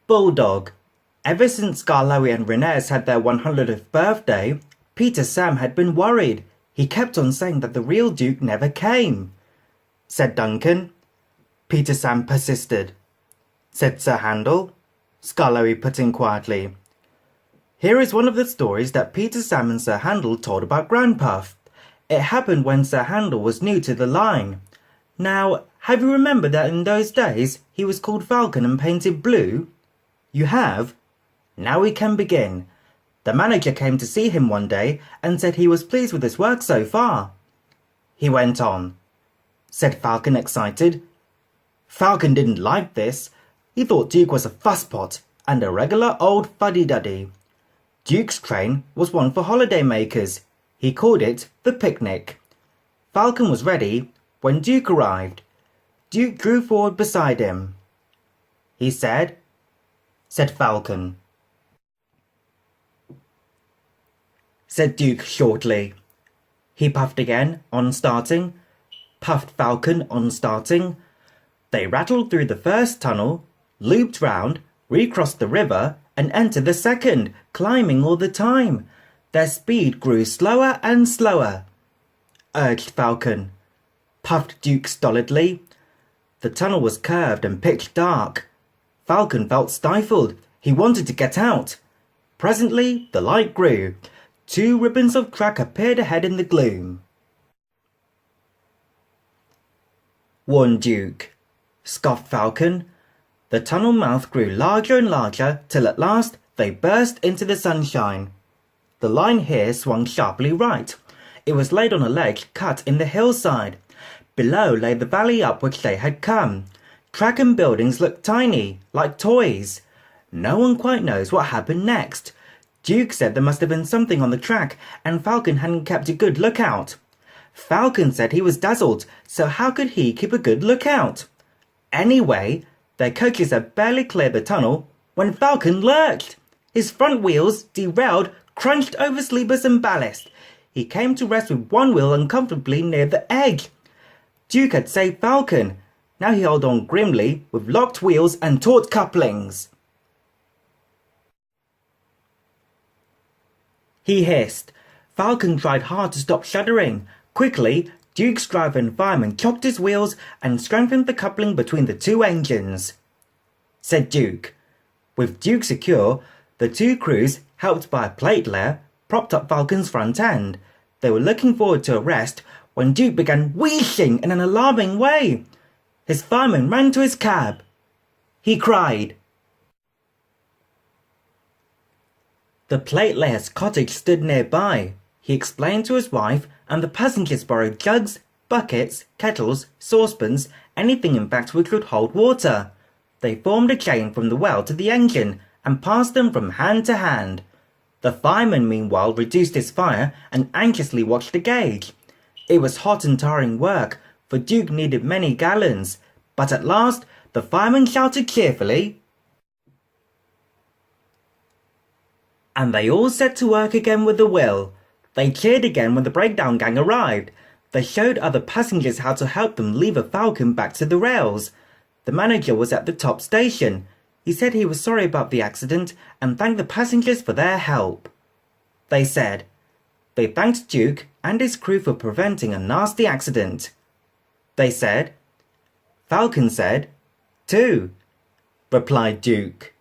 Bulldog. Ever since Scarlowy and Renez had their 100th birthday, Peter Sam had been worried. He kept on saying that the real Duke never came. Said Duncan. Peter Sam persisted. Said Sir Handel. Scarlowy put in quietly. Here is one of the stories that Peter Sam and Sir Handel told about Grandpuff. It happened when Sir Handel was new to the line. Now, have you remembered that in those days he was called Falcon and painted blue? You have? Now we can begin. The manager came to see him one day and said he was pleased with his work so far. He went on. Said Falcon, excited. Falcon didn't like this. He thought Duke was a fusspot and a regular old fuddy-duddy. Duke's train was one for holiday makers. He called it the picnic. Falcon was ready when Duke arrived. Duke drew forward beside him. He said Falcon. Said Duke shortly. He puffed again, on starting. Puffed Falcon, on starting. They rattled through the first tunnel, looped round, recrossed the river, and entered the second, climbing all the time. Their speed grew slower and slower. Urged Falcon. Puffed Duke stolidly. The tunnel was curved and pitch dark. Falcon felt stifled. He wanted to get out. Presently, the light grew. 2 ribbons of track appeared ahead in the gloom. Warned Duke. Scoffed Falcon. The tunnel mouth grew larger and larger till at last they burst into the sunshine. The line here swung sharply right. It was laid on a ledge cut in the hillside. Below lay the valley up which they had come. Track and buildings looked tiny, like toys. No one quite knows what happened next. Duke said there must have been something on the track, and Falcon hadn't kept a good lookout. Falcon said he was dazzled, so how could he keep a good lookout? Anyway, their coaches had barely cleared the tunnel when Falcon lurched. His front wheels, derailed, crunched over sleepers and ballast. He came to rest with one wheel uncomfortably near the edge. Duke had saved Falcon. Now he held on grimly with locked wheels and taut couplings. He hissed. Falcon tried hard to stop shuddering. Quickly, Duke's driver and fireman chocked his wheels and strengthened the coupling between the 2 engines. Said Duke. With Duke secure, the 2 crews, helped by a plate layer, propped up Falcon's front end. They were looking forward to a rest when Duke began wheezing in an alarming way. His fireman ran to his cab. He cried. The plate layer's cottage stood nearby. He explained to his wife, and the passengers borrowed jugs, buckets, kettles, saucepans, anything in fact which would hold water. They formed a chain from the well to the engine and passed them from hand to hand. The fireman meanwhile reduced his fire and anxiously watched the gauge. It was hot and tiring work, for Duke needed many gallons, but at last the fireman shouted cheerfully, and they all set to work again with a will. They cheered again when the breakdown gang arrived. They showed other passengers how to help them lever Falcon back to the rails. The manager was at the top station. He said he was sorry about the accident and thanked the passengers for their help. They said. They thanked Duke and his crew for preventing a nasty accident. They said. Falcon said, too, replied Duke.